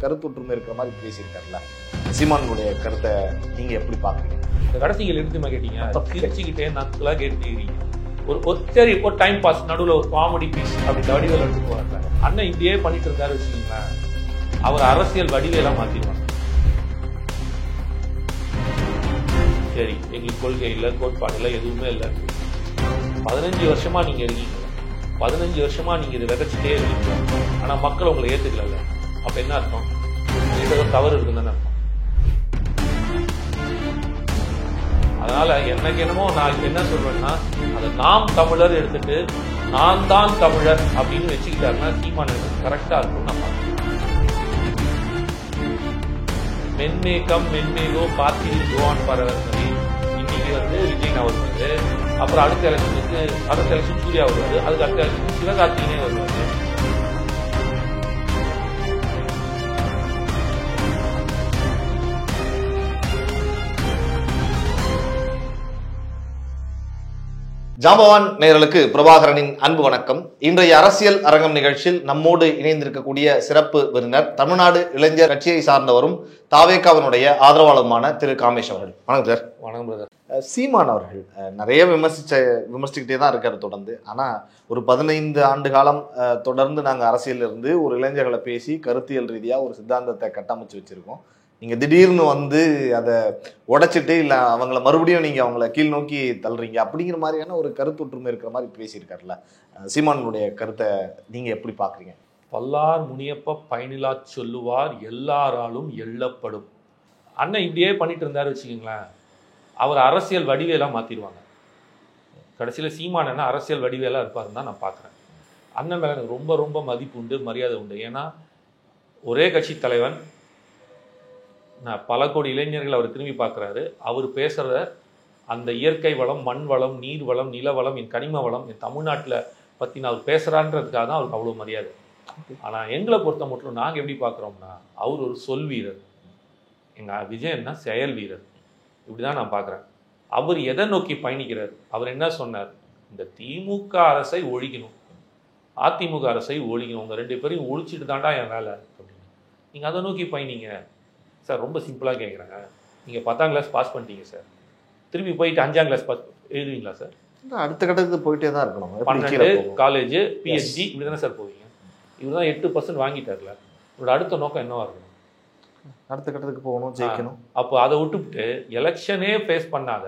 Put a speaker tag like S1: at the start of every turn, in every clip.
S1: கருத்து ஒற்றுமை இருக்கிற மாதிரி பேசியிருக்காருல்ல. சீமானுடைய கருத்தை நீங்க எப்படி பாக்குறீங்க?
S2: இந்த கடைசிகள் எடுத்துமா கேட்டீங்க, சிரிச்சுக்கிட்டே நக்கலா கேட்டுக்கிறீங்க. சரி ஒரு டைம் பாஸ், நடுவில் ஒரு காமெடி பீஸ் அப்படி வடிவேல் எடுத்து போறாங்க. அண்ணன் இப்படியே பண்ணிட்டு இருந்தாரு வச்சுக்கீங்களேன், அவர் அரசியல் வடிவேலாம் மாத்திடுவாங்க. சரி எங்களுக்கு கொள்கை இல்லை, கோட்பாடு இல்லை, எதுவுமே இல்லை. 15 வருஷமா நீங்க இருக்கீங்க, 15 வருஷமா நீங்க இதை விதைச்சிட்டே இருக்கீங்க. ஆனா மக்கள் உங்களை ஏத்துக்கல. அப்ப என்ன அர்த்தம்? ஏதோ தவறு இருக்குன்னு தானே அர்த்தம். அதனால எனக்கு என்னமோ நான் என்ன சொல்றேன்னா, அதை நாம் தமிழர் எடுத்துட்டு நான் தான் தமிழர் அப்படின்னு வச்சுக்கிட்டாருன்னா சீமான் கரெக்டா இருக்கும். நான் பார்க்கிறேன். மென்மேகம் மென்மேகோ காத்திரி கோவான் பரவ இன்னைக்கு விஜய் வருவாரு, அப்புறம் அடுத்த எலெக்ஷன் சூர்யா வருவாரு, அதுக்கு அடுத்த எலெக்ஷன் சிவகார்த்திகனே வருவாரு.
S1: ஜாம்பவான் நேயர்களுக்கு பிரபாகரனின் அன்பு வணக்கம். இன்றைய அரசியல் அரங்கம் நிகழ்ச்சியில் நம்மோடு இணைந்திருக்கக்கூடிய சிறப்பு விருந்தினர் தமிழ்நாடு இளைஞர் கட்சியை சார்ந்தவரும் தாவேகாவினுடைய ஆதரவாளருமான திரு காமேஷ் அவர்கள். வணக்கம் சார்.
S2: வணக்கம் பிரதர்.
S1: சீமான் அவர்கள் நிறைய விமர்சிக்கிட்டே தான் இருக்காரு தொடர்ந்து. ஆனா ஒரு 15 ஆண்டு காலம் தொடர்ந்து நாங்கள் அரசியல் இருந்து ஒரு இளைஞர்களை பேசி கருத்தியல் ரீதியா ஒரு சித்தாந்தத்தை கட்டமைச்சு வச்சிருக்கோம். நீங்க திடீர்னு வந்து அதை உடைச்சிட்டு இல்லை அவங்கள மறுபடியும் நீங்க அவங்கள கீழ் நோக்கி தள்ளுறீங்க அப்படிங்கிற மாதிரியான ஒரு கருத்து ஒற்றுமை இருக்கிற மாதிரி பேசியிருக்காருல்ல. சீமானுடைய கருத்தை நீங்க எப்படி பாக்குறீங்க?
S2: பல்லார் முனியப்ப பயனிலா சொல்லுவார் எல்லாராலும் எள்ளப்படும். அண்ணன் இப்படியே பண்ணிட்டு இருந்தாரு வச்சுக்கீங்களேன், அவர் அரசியல் வடிவேலாம் மாத்திடுவாங்க. கடைசியில் சீமான் என்ன அரசியல் வடிவேலா இருப்பாருன்னு தான் நான் பார்க்குறேன். அண்ணன் மேலே எனக்கு ரொம்ப ரொம்ப மதிப்பு உண்டு, மரியாதை உண்டு. ஏன்னா ஒரே கட்சி தலைவன், பல கோடி இளைஞர்கள் அவர் திரும்பி பார்க்குறாரு. அவர் பேசுகிற அந்த இயற்கை வளம், மண் வளம், நீர் வளம், நில வளம், என் கனிம வளம், என் தமிழ்நாட்டில் பற்றி நான் அவர் பேசுகிறான்றதுக்காக தான் அவருக்கு அவ்வளோ மரியாதை. ஆனால் எங்களை பொறுத்த மட்டும் நாங்கள் எப்படி பார்க்குறோம்னா, அவர் ஒரு சொல் வீரர், எங்கள் விஜயன்னா செயல் வீரர். இப்படி தான் நான் பார்க்குறேன். அவர் எதை நோக்கி பயணிக்கிறார்? அவர் என்ன சொன்னார்? இந்த திமுக அரசை ஒழிக்கணும், அதிமுக அரசை ஒழிக்கணும், உங்கள் 2 பேரையும் ஒழிச்சிட்டு தாண்டா என் வேலை அப்படின்னு. நீங்கள் அதை நோக்கி பயணிங்க சார். ரொம்ப சிம்பிளாக கேட்குறாங்க. நீங்கள் 10ஆம் கிளாஸ் பாஸ் பண்ணிட்டீங்க சார், திருப்பி போயிட்டு 5ஆம் கிளாஸ் பாஸ் எழுதுவீங்களா சார்?
S1: அடுத்த கட்டத்துக்கு போயிட்டே தான் இருக்கணும்.
S2: 12 காலேஜ் பிஹெச்டி இப்படி தானே சார் போவீங்க? இவர் தான் 8% வாங்கிட்டார்ல. இவரோட அடுத்த நோக்கம் என்னவா இருக்கணும்?
S1: அடுத்த கட்டத்துக்கு போகணும், ஜெயிக்கணும்.
S2: அப்போ அதை விட்டுவிட்டு எலெக்ஷனே ஃபேஸ் பண்ணாத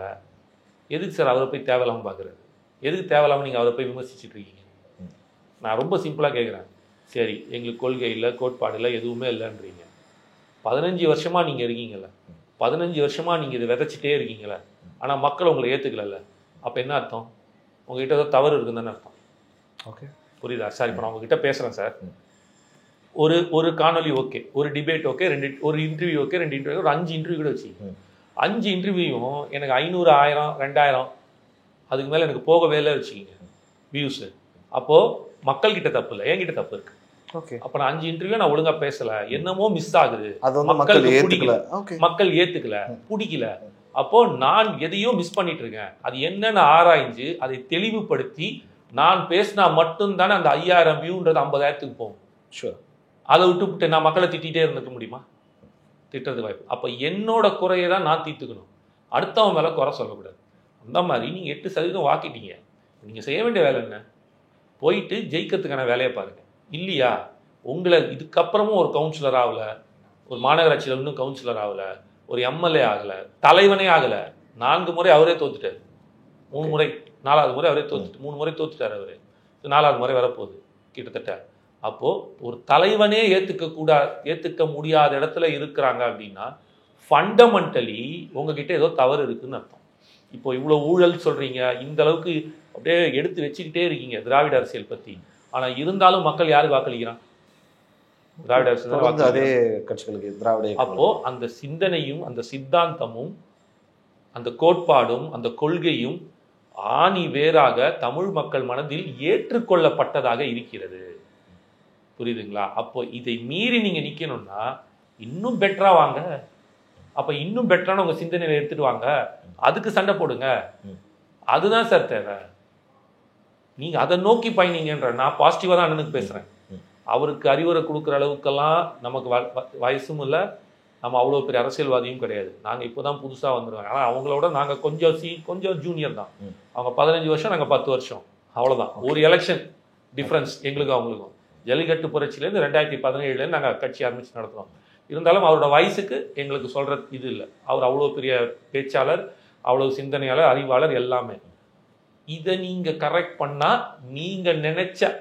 S2: எதுக்கு சார் அவரை போய் தேவையில்லாமல் பார்க்குறாரு? எதுக்கு தேவையில்லாமல் நீங்கள் அவரை போய் விமர்சிச்சுட்டு இருக்கீங்க? நான் ரொம்ப சிம்பிளாக கேட்குறேன். சரி எங்களுக்கு கொள்கை இல்லை, கோட்பாடு இல்லை, எதுவுமே இல்லைன்றீங்க. 15 வருஷமா நீங்கள் இருக்கீங்கள, 15 வருஷமா நீங்கள் இதை விதைச்சிட்டே இருக்கீங்கள. ஆனால் மக்கள் உங்களை ஏற்றுக்கல. அப்போ என்ன அர்த்தம்? உங்ககிட்ட ஏதோ தவறு இருக்குன்னு தானே அர்த்தம்.
S1: ஓகே,
S2: புரியுதா சார்? இப்போ நான் உங்ககிட்ட பேசுகிறேன் சார், ஒரு காணொலி ஓகே, ஒரு டிபேட் ஓகே, ஒரு இன்டர்வியூ ஓகே, 2 இன்டர்வியூ, ஒரு 5 இன்டர்வியூ கூட வச்சு 5 இன்டர்வியூவும் எனக்கு 500, 1000, 2000 அதுக்கு மேலே எனக்கு போகவே இல்லை வச்சுக்கிங்க வியூஸு. அப்போது மக்கள்கிட்ட தப்பு இல்லை, என்கிட்ட தப்பு இருக்கு.
S1: ஓகே,
S2: அப்போ நான் 5 இன்டர்வியூ நான் ஒழுங்காக பேசலை, என்னமோ மிஸ் ஆகுது, மக்கள் ஏற்றுக்கல, பிடிக்கல. அப்போ நான் எதையோ மிஸ் பண்ணிட்டு இருக்கேன். அது என்னன்னு ஆராய்ஞ்சு அதை தெளிவுபடுத்தி நான் பேசினா மட்டும்தானே அந்த 5000 வியூன்றது 50,000க்கு போகும்.
S1: ஷூர்.
S2: அதை விட்டு நான் மக்களை திட்டிகிட்டே இருந்துக்க முடியுமா? திட்டுறது வாய்ப்பு. அப்போ என்னோட குறையை தான் நான் தீர்த்துக்கணும், அடுத்தவன் மேலே குறை சொல்லக்கூடாது. அந்த மாதிரி நீங்கள் 8% வாக்கிட்டீங்க. நீங்கள் செய்ய வேண்டிய வேலை என்ன? போயிட்டு ஜெயிக்கிறதுக்கான வேலையை பாருங்கள். இல்லையா உங்களை இதுக்கப்புறமும் ஒரு கவுன்சிலர் ஆகலை, ஒரு மாநகராட்சியில் இன்னும் கவுன்சிலர் ஆகலை, ஒரு எம்எல்ஏ ஆகலை, தலைவனே ஆகலை. 4 முறை அவரே தோத்துட்டார், 3 முறை, 4வது முறை அவரே தோத்துட்டு 3 முறை தோத்துட்டார் அவர். 4வது முறை வரப்போகுது கிட்டத்தட்ட. அப்போது ஒரு தலைவனே ஏற்றுக்க முடியாத இடத்துல இருக்கிறாங்க அப்படின்னா ஃபண்டமெண்டலி உங்ககிட்ட ஏதோ தவறு இருக்குதுன்னு அர்த்தம். இப்போ இவ்வளோ ஊழல் சொல்கிறீங்க, இந்த அளவுக்கு அப்படியே எடுத்து வச்சுக்கிட்டே இருக்கீங்க திராவிட அரசியல் பற்றி. ஆனால் இருந்தாலும் மக்கள் யாருக்கு வாக்களிக்கிறான்? திராவிட அரசியல்,
S1: அதே கட்சிகளுக்கு திராவிட.
S2: அப்போது அந்த சிந்தனையும் அந்த சித்தாந்தமும் அந்த கோட்பாடும் அந்த கொள்கையும் ஆணி வேறாக தமிழ் மக்கள் மனதில் ஏற்றுக்கொள்ளப்பட்டதாக இருக்கிறது. புரியுதுங்களா? அப்போ இதை மீறி நீங்க நிக்கணும்னா இன்னும் பெட்டரா வாங்க. அப்ப இன்னும் பெட்டரான உங்க சிந்தனையில எடுத்துட்டு வாங்க, அதுக்கு சண்டை போடுங்க. அதுதான் சார் தேவை. நீங்க அதை நோக்கி பயணிங்கன்ற. நான் பாசிட்டிவா தான் அண்ணனுக்கு பேசுறேன். அவருக்கு அறிவுரை கொடுக்குற அளவுக்கெல்லாம் நமக்கு வயசும் இல்லை, நம்ம அவ்வளோ பெரிய அரசியல்வாதியும் கிடையாது. நாங்கள் இப்போ தான் புதுசாக வந்துடுவோம். ஆனால் அவங்களோட நாங்கள் கொஞ்சம் ஜூனியர் தான். அவங்க 15 வருஷம், நாங்கள் 10 வருஷம், அவ்வளோதான். ஒரு எலெக்ஷன் டிஃப்ரென்ஸ் எங்களுக்கும் அவங்களுக்கும். ஜல்லிக்கட்டு புரட்சியிலேருந்து 2017 நாங்கள் கட்சி ஆரம்பித்து நடத்துகிறோம். இருந்தாலும் அவரோட வயசுக்கு எங்களுக்கு சொல்கிற இது இல்லை. அவர் அவ்வளோ பெரிய பேச்சாளர், அவ்வளோ சிந்தனையாளர், அறிவாளர், எல்லாமே. இதை நீங்கள் கரெக்ட் பண்ணால் நீங்கள் நினைச்ச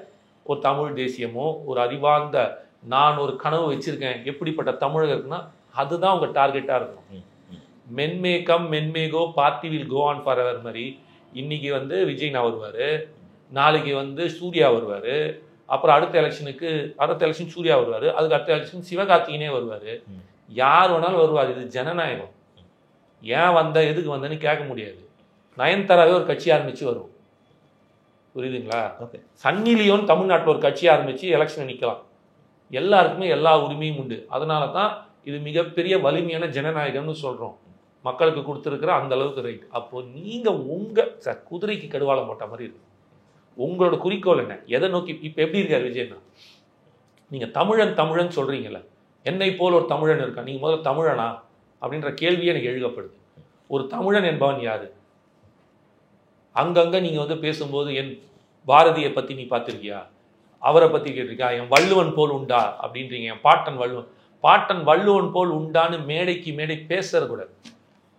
S2: ஒரு தமிழ் தேசியமோ ஒரு அறிவார்ந்த நான் ஒரு கனவு வச்சுருக்கேன் எப்படிப்பட்ட தமிழக இருக்குன்னா அதுதான் உங்கள் டார்கெட்டாக இருக்கும். மென்மேகோ party will go on forever மாதிரி இன்னைக்கு வந்து விஜய்னா வருவார், நாளைக்கு வந்து சூர்யா வருவார், அப்புறம் அடுத்த எலெக்ஷன் சூர்யா வருவார், அதுக்கு அடுத்த எலெக்ஷன் சிவகார்த்திகனே வருவார். யார் வேணாலும் வருவார். இது ஜனநாயகம். ஏன் எதுக்கு வந்தேன்னு கேட்க முடியாது. நயன்தாராவே ஒரு கட்சி ஆரம்பித்து வரும், புரியுதுங்களா? சன்னி லியோன் தமிழ்நாட்டில் ஒரு கட்சி ஆரம்பித்து எலெக்ஷனை நிற்கலாம். எல்லாருக்குமே எல்லா உரிமையும் உண்டு. அதனால தான் இது மிகப்பெரிய வலிமையான ஜனநாயகம்னு சொல்கிறோம். மக்களுக்கு கொடுத்துருக்குற அந்த அளவுக்கு ரைட். அப்போது நீங்கள் குதிரைக்கு கடுவாளம் போட்ட மாதிரி இருக்கு. உங்களோட குறிக்கோள் என்ன? எதை நோக்கி? இப்போ எப்படி இருக்கார் விஜயண்ணா? நீங்கள் தமிழன் சொல்கிறீங்கல்ல, என்னை போல் ஒரு தமிழன் இருக்கான், நீங்கள் முதல்ல தமிழனா அப்படின்ற கேள்வியே எனக்கு எழுகப்படுது. ஒரு தமிழன் என்பவன் யார்? அங்கங்கே நீங்கள் வந்து பேசும்போது என் பாரதியை பற்றி நீ பார்த்துருக்கியா, அவரை பற்றி கேட்டிருக்கா, என் வள்ளுவன் போல் உண்டா அப்படின்றீங்க. என் பாட்டன் வள்ளுவன் போல் உண்டான்னு மேடைக்கு மேடை பேசுறது கூட.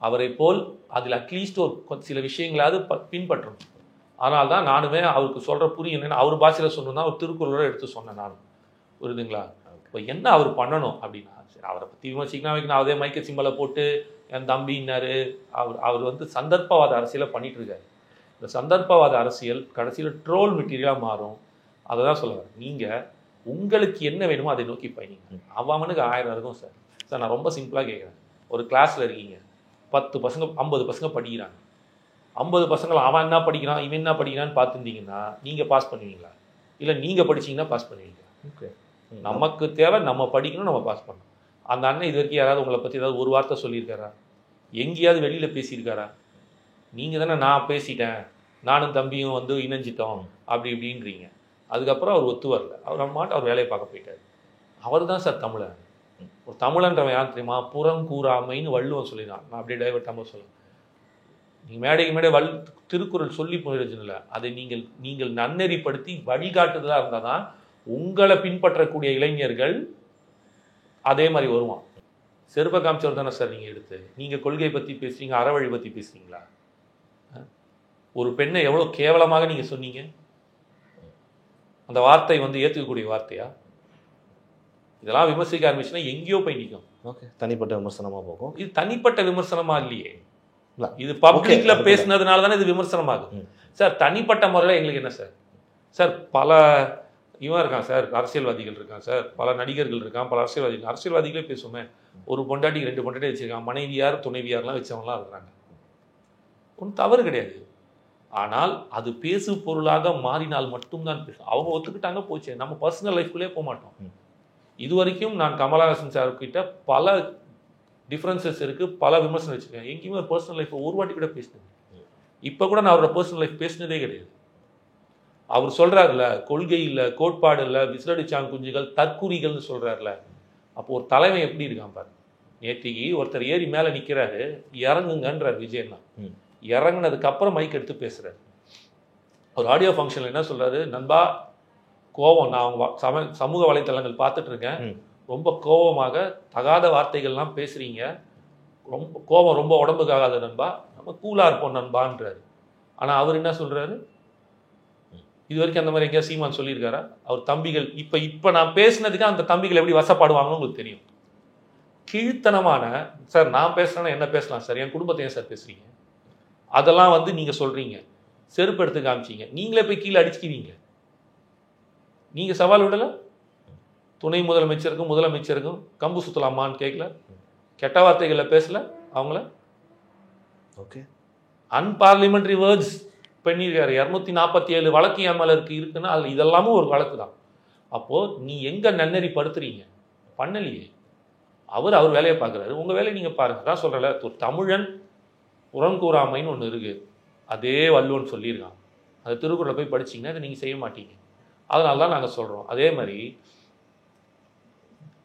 S2: அவரை போல் அதில் அட்லீஸ்ட் ஒரு சில விஷயங்களாவது பின்பற்றணும். அதனால தான் நானுமே அவருக்கு சொல்கிற புரியும் என்னென்னு அவர் பாஷையில் சொல்லணும்னா ஒரு திருக்குறளோட எடுத்து சொன்னேன் நான், புரியுதுங்களா? இப்போ என்ன அவர் பண்ணணும் அப்படின்னா, சரி அவரை பற்றி விமர்சிக்கணும் வைக்கணும், அதே மைக்க சிம்பலை போட்டு என் தம்பின்னாரு. அவர் வந்து சந்தர்ப்பவாத அரசியலை பண்ணிட்டு இருக்காரு. இந்த சந்தர்ப்பவாத அரசியல் கடைசியில் ட்ரோல் மெட்டீரியலாக மாறும். அதை தான் சொல்லுவேன். நீங்கள் உங்களுக்கு என்ன வேணுமோ அதை நோக்கி பயணிங்க. அவனுக்கு 1000 இருக்கும் சார். நான் ரொம்ப சிம்பிளாக கேட்குறேன். ஒரு கிளாஸில் இருக்கீங்க, 10 பசங்க 50 பசங்க படிக்கிறாங்க. 50 பசங்களை அவன் என்ன படிக்கிறான் இவன் என்ன படிக்கிறான்னு பார்த்துருந்தீங்கன்னா நீங்கள் பாஸ் பண்ணுவீங்களா? இல்லை நீங்கள் படிச்சிங்கன்னா பாஸ் பண்ணுவீங்களா? ஓகே, நமக்கு தேவை நம்ம படிக்கணும், நம்ம பாஸ் பண்ணணும். அந்த அண்ணன் இது வரைக்கும் யாராவது உங்களை பற்றி ஏதாவது ஒரு வார்த்தை சொல்லியிருக்காரா? எங்கேயாவது வெளியில் பேசியிருக்காரா? நீங்கள் தானே நான் பேசிட்டேன், நானும் தம்பியும் வந்து இணைஞ்சிட்டோம் அப்படி இப்படின்றீங்க. அதுக்கப்புறம் அவர் ஒத்து வரல. அவர் வேலையை பார்க்க போயிட்டார். அவர் தான் சார் தமிழன். ஒரு தமிழன்றவன் யார் தெரியுமா? புறங்கூறாமைன்னு வள்ளுவன் சொல்லிடுறான். நான் அப்படியே டைவர்ட்டாமல் சொல்லுவேன். நீங்கள் மேடைக்கு மேடை திருக்குறள் சொல்லி போயிடுச்சுன்னு இல்லை, அதை நீங்கள் நன்னெறிப்படுத்தி வழிகாட்டுதலாக இருந்தால் தான் உங்களை பின்பற்றக்கூடிய இளைஞர்கள் அதே மாதிரி வருவான். செருப்ப காமிச்சவர் தானே சார் நீங்கள் எடுத்து. நீங்கள் கொள்கை பற்றி பேசுறீங்க, அறவழி பற்றி பேசுறீங்களா? ஒரு பெண்ணை எவ்வளோ கேவலமாக நீங்கள் சொன்னீங்க. அந்த வார்த்தை வந்து ஏற்றுக்கக்கூடிய வார்த்தையா? இதெல்லாம் விமர்சிக்க ஆரம்பிச்சுன்னா எங்கேயோ போய் நிற்கும்.
S1: ஓகே, தனிப்பட்ட விமர்சனமாக போகும்.
S2: இது தனிப்பட்ட விமர்சனமா இல்லையே, இது பப்ளிக்ல பேசினதுனால தானே இது விமர்சனமாகும் சார். தனிப்பட்ட முறையில் எங்களுக்கு என்ன சார்? சார் பல இவன் இருக்கான் சார், அரசியல்வாதிகள் இருக்கான் சார், பல நடிகர்கள் இருக்கான், பல அரசியல்வாதிகளே பேசுவோமே. ஒரு பொண்டாட்டிக்கு 2 பொண்டாட்டி வச்சிருக்கான், மனைவியார் துணைவியார்லாம் வச்சவங்களாம் இருக்கிறாங்க. ஒன்றும் தவறு கிடையாது. ஆனால் அது பேசு பொருளாக மாறினால் மட்டும்தான் பேசும். அவங்க ஒத்துக்கிட்டாங்க போச்சு. நம்ம பர்சனல் லைஃப்குள்ளே போக மாட்டோம். இது வரைக்கும் நான் கமலஹாசன் சார் கிட்ட பல டிஃப்ரென்சஸ் இருக்குது, பல விமர்சனம் வச்சுருக்கேன். எங்கேயுமே ஒரு பர்சனல் லைஃப்பை ஒரு வாட்டி கூட பேசினேன். இப்போ கூட நான் அவரோட பர்சனல் லைஃப் பேசினதே கிடையாது. அவர் சொல்கிறாருல, கொள்கை இல்லை, கோட்பாடு இல்லை, விசிலடிச்சாங் குஞ்சுகள் தற்குறிகள்னு சொல்கிறாருல. அப்போ ஒரு தலைமை எப்படி இருக்கான் பாரு. நேற்றுக்கு ஒருத்தர் ஏறி மேலே நிற்கிறாரு, இறங்குங்கன்றார் விஜயண்ணா. இறங்கினதுக்கு அப்புறம் மைக் எடுத்து பேசுகிறார். ஒரு ஆடியோ ஃபங்க்ஷனில் என்ன சொல்கிறாரு, நண்பா கோவம், நான் அவங்க சமூக வலைத்தளங்கள் பார்த்துட்டு இருக்கேன், ரொம்ப கோபமாக தகாத வார்த்தைகள்லாம் பேசுகிறீங்க, ரொம்ப கோபம் ரொம்ப உடம்புக்கு ஆகாத நண்பா, நம்ம கூலாக இருப்போம் நண்பான்றாரு. ஆனால் அவர் என்ன சொல்கிறாரு, இது வரைக்கும் அந்த மாதிரி எங்கேயா சீமான் சொல்லியிருக்காரா? அவர் தம்பிகள் இப்போ நான் பேசினதுக்கு அந்த தம்பிகள் எப்படி வசப்படுவாங்கன்னு உங்களுக்கு தெரியும். கீழ்த்தனமான சார், நான் பேசுகிறேன்னா என்ன பேசலாம் சார், என் குடும்பத்தை ஏன் சார் பேசுகிறீங்க? அதெல்லாம் வந்து நீங்கள் சொல்கிறீங்க, செருப்பு எடுத்து காமிச்சிங்க, நீங்களே போய் கீழே அடிச்சுக்குவீங்க. நீங்கள் சவால் விடலை? துணை முதலமைச்சருக்கும் முதலமைச்சருக்கும் கம்பு சுத்தலாமான்னு கேட்கல, கெட்ட வார்த்தைகளில் பேசல அவங்கள. ஓகே, அன்பார்லிமெண்ட்ரி வேர்ட்ஸ் பண்ணியிருக்காரு. 247 வழக்கு என் மேலே இருக்குன்னா அதில் இதெல்லாமும் ஒரு வழக்கு தான். அப்போது நீ எங்கே நன்னெறிப்படுத்துறீங்க? பண்ணலையே. அவர் வேலையை பார்க்குறாரு, உங்கள் வேலையை நீங்கள் பாருங்கள். தான் சொல்கிறல, ஒரு தமிழன் புறங்கூறாமைன்னு ஒன்று இருக்குது, அதே வள்ளுவன் சொல்லியிருக்கான். அது திருக்குறளை போய் படிச்சிங்கன்னா அதை நீங்கள் செய்ய மாட்டீங்க. அதனால தான் நாங்கள் சொல்கிறோம். அதே மாதிரி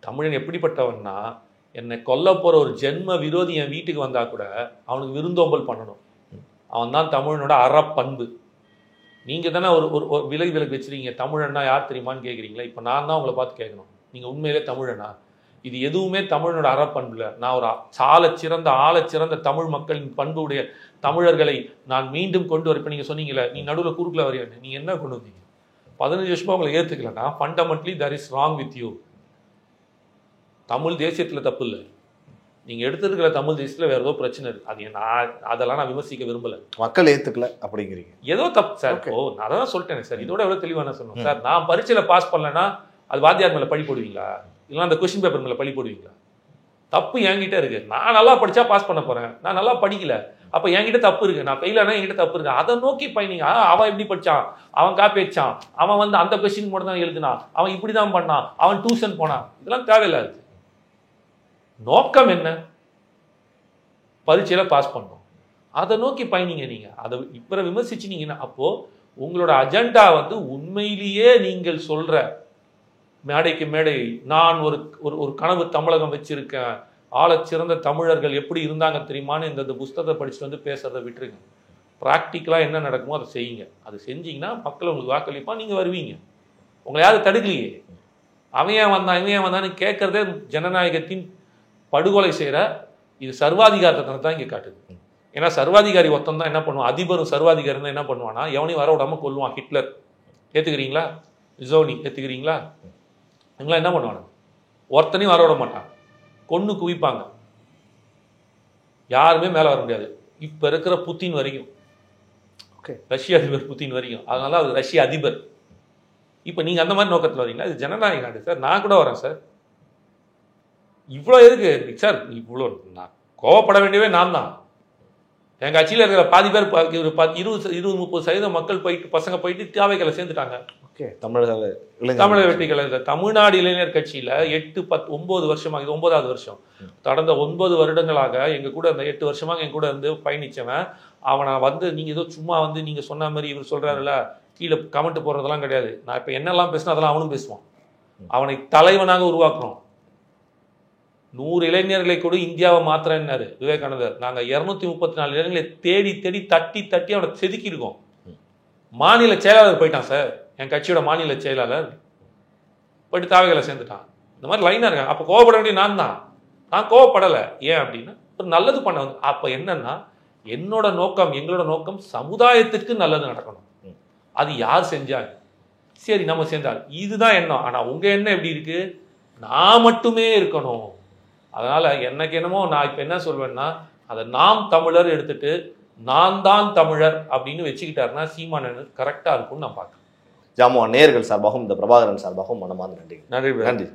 S2: தமிழன் எப்படிப்பட்டவன்னா, என்னை கொல்ல போற ஒரு ஜென்ம விரோதி என் வீட்டுக்கு வந்தா கூட அவனுக்கு விருந்தோம்பல் பண்ணணும். அவன் தான் தமிழனோட அறப்பண்பு. நீங்க தானே ஒரு ஒரு விலகு வச்சிருக்கீங்க. தமிழன்னா யார் தெரியுமான்னு கேட்குறீங்களா? இப்போ நான் தான் உங்களை பார்த்து கேட்கணும், நீங்க உண்மையிலே தமிழனா? இது எதுவுமே தமிழனோட அறப்பண்புல. நான் ஒரு ஆழச்சிறந்த தமிழ் மக்களின் பண்புடைய தமிழர்களை நான் மீண்டும் கொண்டு வர. இப்போ நீங்க சொன்னீங்களே, நீ நடுவில் குறுக்கில் வரையான்னு, நீங்க என்ன கொண்டு வந்தீங்க? 15 வருஷமா உங்களை ஏற்றுக்கலன்னா fundamentally there is wrong with you. Tamil தேசியத்தில் தப்பு இல்லை, நீங்கள் எடுத்துருக்கிற தமிழ் தேசியத்தில் வேறு ஏதோ பிரச்சனை இருக்குது. அது அதெல்லாம் நான் விமர்சிக்க விரும்பலை.
S1: மக்கள் ஏற்றுக்கல அப்படிங்கிறீங்க.
S2: ஏதோ தப்பு சார். நான் தான் சொல்லிட்டேன் சார். இதோட எவ்வளோ தெளிவான சொன்னோம் சார். நான் பரீட்சையில் பாஸ் பண்ணலன்னா அது வாத்தியார் மேலே பழி போடுவீங்களா? இல்லைன்னா அந்த கொஸ்டின் பேப்பர் மேலே பழி போடுவீங்களா? தப்பு என்கிட்ட இருக்கு. நான் நல்லா படித்தா பாஸ் பண்ண போகிறேன், நான் நல்லா படிக்கல, அப்போ என்கிட்ட தப்பு இருக்குது. நான் ஃபெயிலானா என்கிட்ட தப்பு இருக்குது. அதை நோக்கி பயணிங்க. அவன் எப்படி படித்தான், அவன் காப்பி வச்சான், அவன் வந்து அந்த கொஸ்டின் மட்டும் தான் எழுதினான், அவன் இப்படி தான் பண்ணான், அவன் டியூஷன் போனான், இதெல்லாம் தேவையில்லாது. நோக்கம் என்ன? பரீட்சையில் பாஸ் பண்ணோம். அதை நோக்கி பயணிங்க. நீங்கள் அதை இப்போ விமர்சிச்சினீங்கன்னா அப்போது உங்களோட அஜெண்டா வந்து உண்மையிலேயே நீங்கள் சொல்கிற மேடைக்கு மேடை நான் ஒரு ஒரு கனவு தமிழகம் வச்சிருக்கேன், ஆழச்சிறந்த தமிழர்கள் எப்படி இருந்தாங்க தெரியுமான்னு இந்த புஸ்தகத்தை படிச்சுட்டு வந்து பேசுறதை விட்டுருங்க. ப்ராக்டிக்கலாக என்ன நடக்குமோ அதை செய்யுங்க. அது செஞ்சீங்கன்னா மக்கள் உங்களுக்கு வாக்களிப்பா, நீங்கள் வருவீங்க. உங்களை யாரும் தடுக்கலையே. அவன் ஏன் வந்தான்னு கேட்கறதே ஜனநாயகத்தின் படுகொலை செய்கிற இது சர்வாதிகாரத்தை தான் இங்கே காட்டுது. ஏன்னா சர்வாதிகாரி ஒருத்தன் தான் என்ன பண்ணுவான், அதிபரும் சர்வாதிகாரி தான் என்ன பண்ணுவான்னா எவனையும் வர விடாம கொல்லுவான். ஹிட்லர் ஏற்றுக்கிறீங்களா? ஜோனி ஏற்றுக்கிறீங்களா? இவங்களாம் என்ன பண்ணுவாங்க, ஒருத்தனையும் வர விட மாட்டான், கொன்று குவிப்பாங்க, யாருமே மேலே வர முடியாது. இப்போ இருக்கிற புத்தின் வரைக்கும், ரஷ்ய அதிபர் புத்தின் வரைக்கும், அதனால அவர் ரஷ்ய அதிபர். இப்போ நீங்கள் அந்த மாதிரி நோக்கத்தில் வரீங்களா? இது ஜனநாயக நாடு சார். நான் கூட வரேன் சார். இவ்வளோ எதுக்கு சார்? இவ்வளோ நான் கோவப்பட வேண்டியவே நான் தான். எங்கள் கட்சியில் இருக்கிற பாதி பேர் 20-30% மக்கள் போயிட்டு, பசங்க போயிட்டு தேவைகளை சேர்ந்துட்டாங்க. தமிழக வெற்றி கழகம் தமிழ்நாடு இளைஞர் கட்சியில் 8-9 வருஷமாக, இது 9வது வருஷம். கடந்த 9 வருடங்களாக எங்கள் கூட, அந்த 8 வருஷமாக என் கூட இருந்து பயணித்தவன். அவனை வந்து நீங்கள் ஏதோ சும்மா வந்து நீங்கள் சொன்ன மாதிரி இவர் சொல்கிறாருல்ல, கீழே கமெண்ட் போடுறதெல்லாம் கிடையாது. நான் இப்போ என்னெல்லாம் பேசினா அதெல்லாம் அவனும் பேசுவான். அவனை தலைவனாக உருவாக்குறோம். 100 இளைஞர்களை கூட இந்தியாவை மாத்திரன்னாரு விவேகானந்தர். நாங்கள் 234 இளைஞர்களை தேடி தட்டி அவனை செதுக்கியிருக்கோம். மாநில செயலாளர் போயிட்டான் சார், என் கட்சியோட மாநில செயலாளர் போயிட்டு தாவைகளை சேர்ந்துட்டான். இந்த மாதிரி லைனாக இருக்காங்க. அப்போ கோவப்பட வேண்டிய நான் தான். நான் கோவப்படலை. ஏன் அப்படின்னா ஒரு நல்லது பண்ண வந்து. அப்போ என்னன்னா என்னோட நோக்கம், எங்களோட நோக்கம் சமுதாயத்திற்கு நல்லது நடக்கணும். அது யார் செஞ்சாங்க, சரி நம்ம சேர்ந்தால் இதுதான் எண்ணம். ஆனால் உங்கள் எண்ணம் எப்படி இருக்கு, நான் மட்டுமே இருக்கணும். அதனால எனக்கு என்னமோ நான் இப்போ என்ன சொல்வேன்னா, அதை நாம் தமிழர் எடுத்துட்டு நான் தான் தமிழர் அப்படின்னு வச்சுக்கிட்டாருன்னா சீமானன் கரெக்டாக இருக்கும்னு நான் பார்க்குறேன்.
S1: ஜாமுவா நேயர்கள் சார்பாகவும் இந்த பிரபாகரன் சார்பாகவும் மனமார்ந்த நன்றி.
S2: நன்றி.